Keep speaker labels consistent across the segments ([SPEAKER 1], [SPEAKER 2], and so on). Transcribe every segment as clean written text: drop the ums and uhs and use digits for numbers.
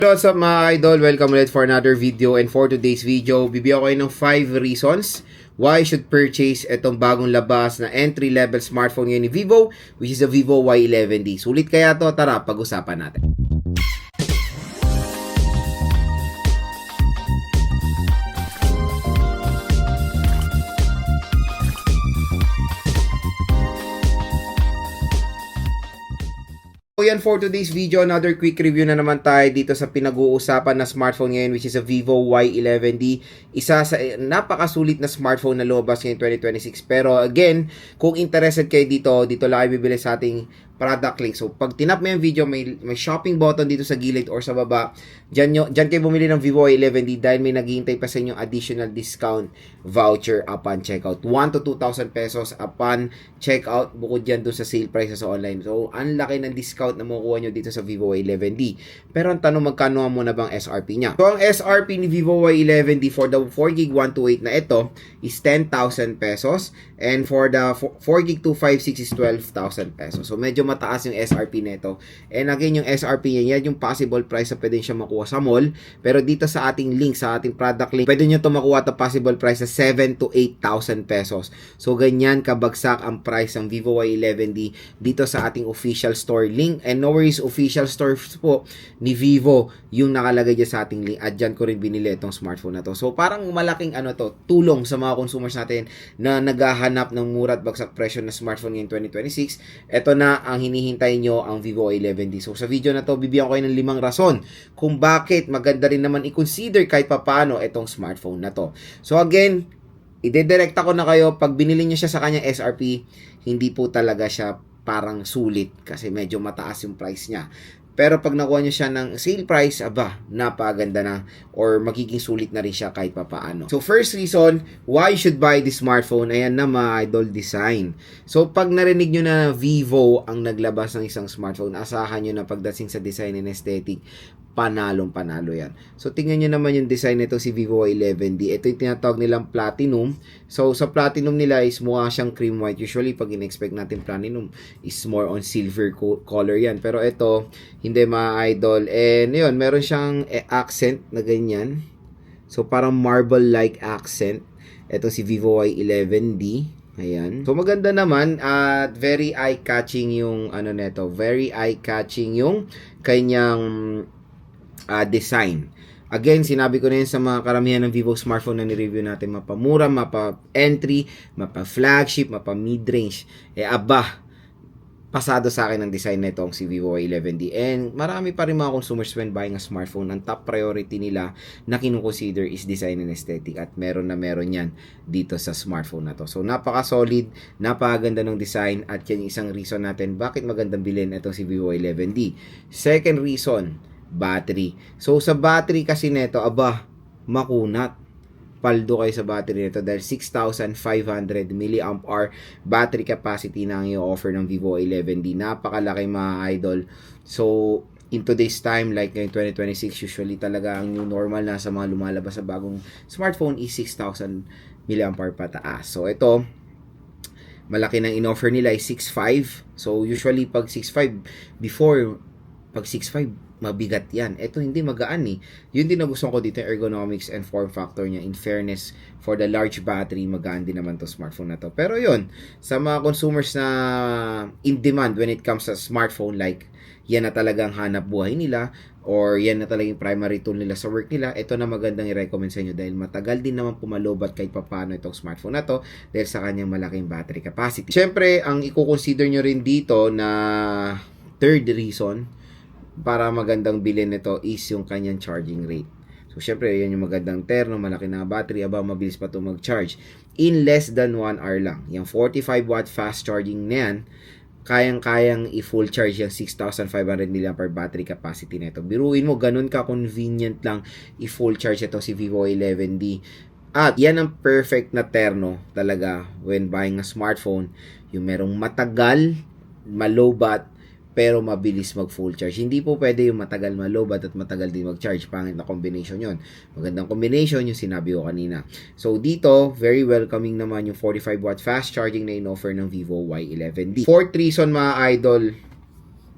[SPEAKER 1] What's up mga idol? Welcome ulit for another video, and for today's video, bibigyan ko kayo ng 5 reasons why you should purchase itong bagong labas na entry-level smartphone ngayon ni Vivo, which is the Vivo Y11D. Sulit kaya to? Tara, pag-usapan natin. So yan, for today's video, another quick review na naman tayo dito sa pinag-uusapan na smartphone ngayon, which is a Vivo Y11D. Isa sa napakasulit na smartphone na lumabas ngayon 2026. Pero again, kung interested kayo dito lang kayo bibili sa ating product link. So pag tinap mo yung video, may shopping button dito sa gilid or sa baba. Diyan kayo bumili ng Vivo Y11D dahil may naghihintay pa sa inyong additional discount voucher upon checkout. 1 to 2,000 pesos upon checkout, bukod dyan doon sa sale price sa online. So ang laki ng discount na makukuha nyo dito sa Vivo Y11D. Pero ang tanong, magkano muna bang SRP niya? So ang SRP ni Vivo Y11D for the 4GB 128 na ito is 10,000 pesos, and for the 4GB 256 is 12,000 pesos. So medyo mataas yung SRP nito. And again, yung SRP niya, yan yung possible price na pwede siya makuha sa mall. Pero dito sa ating link, sa ating product link, pwede nyo ito makuha at possible price sa 7,000 to 8,000 pesos. So ganyan kabagsak ang price ng Vivo Y11D dito sa ating official store link. And no worries, official store po ni Vivo yung nakalagay dyan sa ating link. At dyan ko rin binili itong smartphone na to. So parang malaking tulong sa mga consumers natin na naghahanap ng mura at bagsak presyo na smartphone ngayong 2026. Ito na ang hinihintay nyo, ang Vivo Y11D. So sa video na to, bibigyan ko kayo ng 5 rason kung bakit maganda rin naman i-consider kahit papaano itong smartphone na to. So again, ide-direct ako na kayo, pag binili nyo siya sa kanyang SRP, hindi po talaga siya parang sulit kasi medyo mataas yung price niya. Pero pag nakuha nyo siya ng sale price, napaganda na, or magiging sulit na rin siya kahit papaano. So first reason why you should buy this smartphone, ayan na mga idol, design. So pag narinig nyo na Vivo ang naglabas ng isang smartphone, asahan nyo na pagdating sa design and aesthetic, panalo yan. So tingnan nyo naman yung design nito, si Vivo Y11D. Ito yung tinatawag nilang platinum. So sa platinum nila is mukha siyang cream white. Usually pag in-expect natin platinum is more on silver color yan. Pero ito, hindi mga idol. And yun, meron siyang accent na ganyan. So parang marble-like accent. Ito si Vivo Y11D. Ayan. So maganda naman at very eye-catching yung neto. Very eye-catching yung kanyang design. Again, sinabi ko na yun sa mga karamihan ng Vivo smartphone na ni-review natin. Mapa-mura, mapa-entry, mapa-flagship, mapa-mid-range. Pasado sa akin ang design na itong si Vivo Y11D. And marami pa rin mga consumers when buying a smartphone, ang top priority nila na kinukonsider is design and aesthetic. At meron yan dito sa smartphone na to. So napaka-solid, napakaganda ng design, at yan isang reason natin bakit magandang bilhin itong si Vivo Y11D. Second reason, battery. So sa battery kasi nito, makunat. Paldo kayo sa battery nito dahil 6,500 mAh battery capacity na ang i-offer ng Vivo Y11D. Napakalaki mga idol. So in today's time, like in 2026, usually talaga ang new normal na sa mga lumalabas sa bagong smartphone is 6,000 mAh pataas. So ito, malaki ng in-offer nila is 6,500. So usually pag 6,500 before, pag 6,500 mabigat yan. Ito hindi magaan eh. Yun din na gusto ko dito, ergonomics and form factor niya. In fairness, for the large battery, magaan din naman to smartphone na to. Pero yun, sa mga consumers na in demand when it comes sa smartphone, like yan na talagang hanap buhay nila, or yan na talagang primary tool nila sa work nila, ito na magandang i-recommend sa inyo dahil matagal din naman pumalobat kahit papaano itong smartphone na to dahil sa kanyang malaking battery capacity. Siyempre, ang i-consider nyo rin dito na third reason para magandang bilhin nito is yung kanyang charging rate. So, syempre, yan yung magandang terno, malaki na battery, mabilis pa ito mag-charge. In less than 1 hour lang. Yung 45 watt fast charging na yan, kayang-kayang i-full charge yung 6,500 mAh battery capacity nito. Biruin mo, ganun ka convenient lang i-full charge ito si Vivo Y11D. At yan ang perfect na terno talaga when buying a smartphone. Yung merong matagal, malobat, pero mabilis mag full charge. Hindi po pwede yung matagal malobat at matagal din mag-charge. Pangit na combination yon. Magandang combination yung sinabi ko kanina. So dito, very welcoming naman yung 45 watt fast charging na in-offer ng Vivo Y11D. Fourth reason mga idol,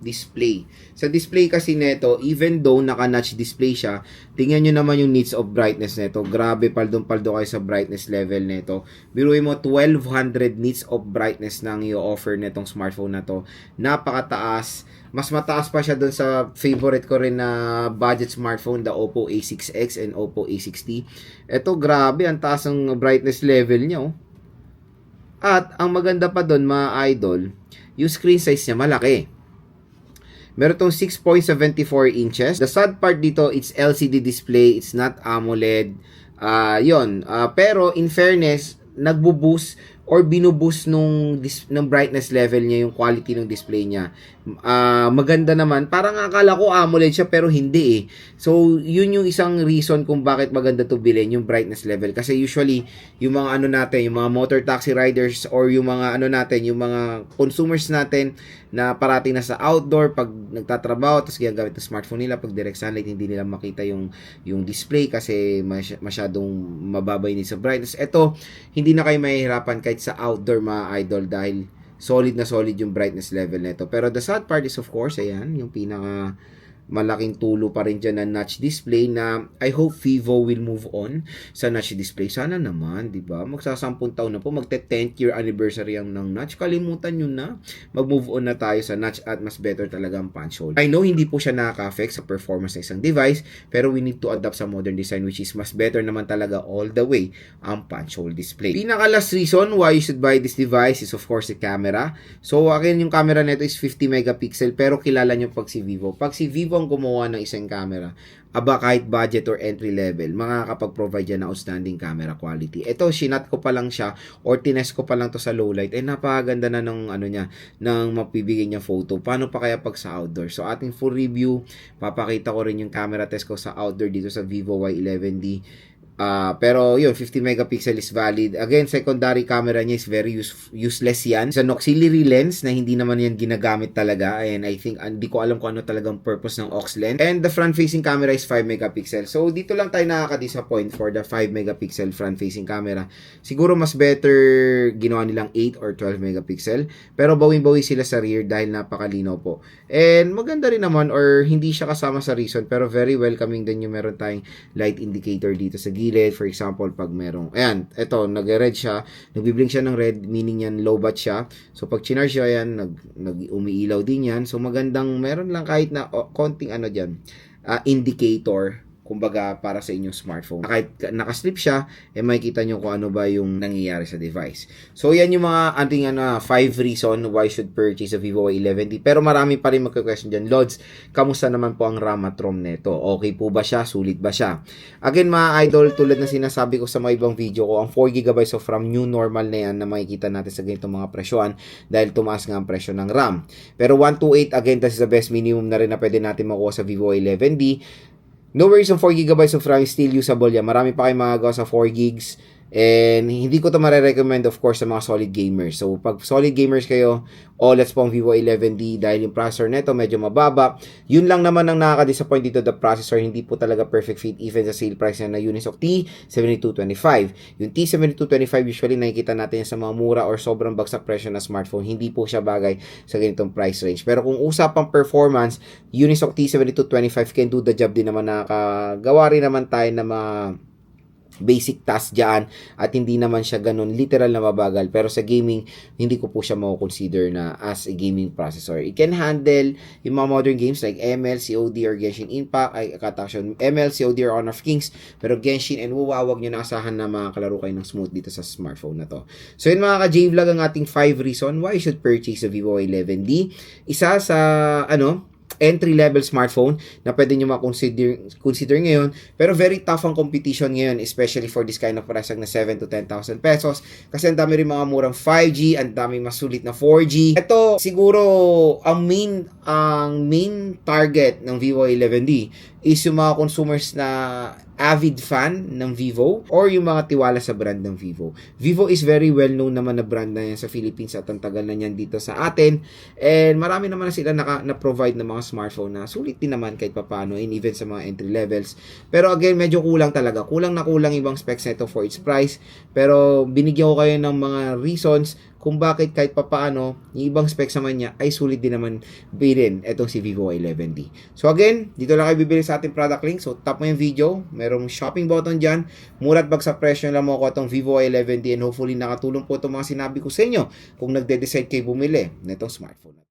[SPEAKER 1] display. Sa display kasi nito, even though naka-notch display siya, tingnan nyo naman yung nits of brightness nito. Grabe, paldong-paldo kayo sa brightness level nito. Biruin mo, 1200 nits of brightness nang i-offer netong smartphone na to. Napakataas. Mas mataas pa siya dun sa favorite ko rin na budget smartphone, the Oppo A6X and Oppo A60. Ito, grabe, ang taas ng brightness level niya, oh. At, ang maganda pa dun, mga idol, yung screen size niya malaki. Meron tong 6.74 inches. The sad part dito, it's LCD display, it's not AMOLED. Pero in fairness, nagbo-boost or binuboost ng brightness level niya yung quality ng display niya. Maganda naman. Parang akala ko AMOLED siya pero hindi eh. So, yun yung isang reason kung bakit maganda to bilhin, yung brightness level. Kasi usually, yung mga natin, yung mga motor taxi riders or yung mga natin, yung mga consumers natin na parating na sa outdoor pag nagtatrabaho tapos ginagamit ng smartphone nila pag direct sunlight hindi nila makita yung display kasi masyadong mababa yun sa brightness. Ito, hindi na kayo mahihirapan kahit sa outdoor mga idol dahil solid na solid yung brightness level nito. Pero the sad part is of course, ayan, yung pinaka malaking tulo pa rin dyan na notch display na I hope Vivo will move on sa notch display. Sana naman, di ba? Magsasampung taon na po, magte-10th year anniversary ang ng notch. Kalimutan nyo na. Mag-move on na tayo sa notch at mas better talaga ang punch hole. I know hindi po siya nakaka-affect sa performance ng isang device, pero we need to adapt sa modern design which is mas better naman talaga all the way ang punch hole display. Pinaka last reason why you should buy this device is of course the camera. So again, yung camera nito is 50 megapixel pero kilala nyo pag si Vivo. Pag si Vivo ang gumawa ng isang camera, kahit budget or entry level, makakapag-provide yan ng outstanding camera quality. Ito, sinat ko pa lang siya or tinest ko pa lang to sa low light. Napakaganda na ng ng mapibigay niya photo. Paano pa kaya pag sa outdoor? So, ating full review, papakita ko rin yung camera test ko sa outdoor dito sa Vivo Y11D. Pero yun, 50 megapixel is valid. Again, secondary camera niya is very useless yan. It's an auxiliary lens na hindi naman yan ginagamit talaga. And I think, hindi ko alam kung ano talagang purpose ng aux lens. And the front-facing camera is 5 megapixel. So, dito lang tayo nakaka-disappoint for the 5 megapixel front-facing camera. Siguro mas better ginawa nilang 8 or 12 megapixel. Pero bawing-bawi sila sa rear dahil napakalinaw po. And maganda rin naman or hindi siya kasama sa reason pero very welcoming din yung meron tayong light indicator dito sa gilid. For example, pag merong, ayan, eto, nag-red siya, nagbiblink siya ng red, meaning yan, low bat siya. So, pag chinarge siya yan, umiilaw din yan. So, magandang, meron lang kahit na konting dyan, indicator, kumbaga para sa inyong smartphone. Kahit nakaslip siya, makikita nyo kung ano ba yung nangyayari sa device. So, yan yung mga ating 5 reason why should purchase a Vivo Y11D. Pero marami pa rin magka-question dyan. Lods, kamusta naman po ang RAM at ROM neto? Okay po ba siya? Sulit ba siya? Again, mga idol, tulad na sinasabi ko sa mga ibang video ko, ang 4GB of RAM, new normal na yan na makikita natin sa ganitong mga presyoan dahil tumaas nga ang presyo ng RAM. Pero 128, again, this is the best minimum na rin na pwede natin makuha sa Vivo Y11D. No worries, yung 4GB of RAM still usable yan. Marami pa kayong magagawa sa 4GB. And hindi ko ito marirecommend of course sa mga solid gamers. So pag solid gamers kayo, let's po ang Vivo Y11D dahil yung processor neto medyo mababa. Yun lang naman ang nakaka-disappoint dito, the processor. Hindi po talaga perfect fit even sa sale price na Unisoc T7225. Yung T7225 usually nakikita natin yan sa mga mura or sobrang bagsak presyo na smartphone. Hindi po siya bagay sa ganitong price range. Pero kung usapang performance, Unisoc T7225 can do the job din naman. Nakagawa rin naman tayo na mga basic task dyan at hindi naman siya ganun literal na mabagal, pero sa gaming hindi ko po siya mako-consider na as a gaming processor. It can handle yung mga modern games like ML, COD or Genshin Impact, ML, COD or Honor of Kings, pero Genshin and WoW, wag nyo naasahan na makakalaro kayo ng smooth dito sa smartphone na to. So yun mga ka-J-Vlog ang ating 5 reason why you should purchase a Vivo Y11D. Isa sa entry-level smartphone na pwede nyo consider ngayon. Pero very tough ang competition ngayon, especially for this kind of price na 7 to 10,000 pesos. Kasi ang dami rin mga murang 5G, ang dami masulit na 4G. Ito, siguro, ang main target ng Vivo Y11D is yung mga consumers na avid fan ng Vivo or yung mga tiwala sa brand ng Vivo. Vivo is very well known naman na brand na yan sa Philippines at ang tagal na yan dito sa atin. And marami naman na sila na-provide ng mga smartphone na sulit din naman kahit papano and even sa mga entry levels. Pero again, medyo kulang talaga. Kulang na kulang ibang specs nito for its price. Pero binigyan ko kayo ng mga reasons kung bakit kahit papaano, yung ibang specs naman niya ay sulit din naman bilhin itong si Vivo Y11D. So again, dito lang kayo bibili sa ating product link. So tap mo yung video, merong shopping button dyan, mura at bagsak presyo lang mo ko itong Vivo Y11D and hopefully nakatulong po itong mga sinabi ko sa inyo kung nagde-decide kayo bumili na itong smartphone.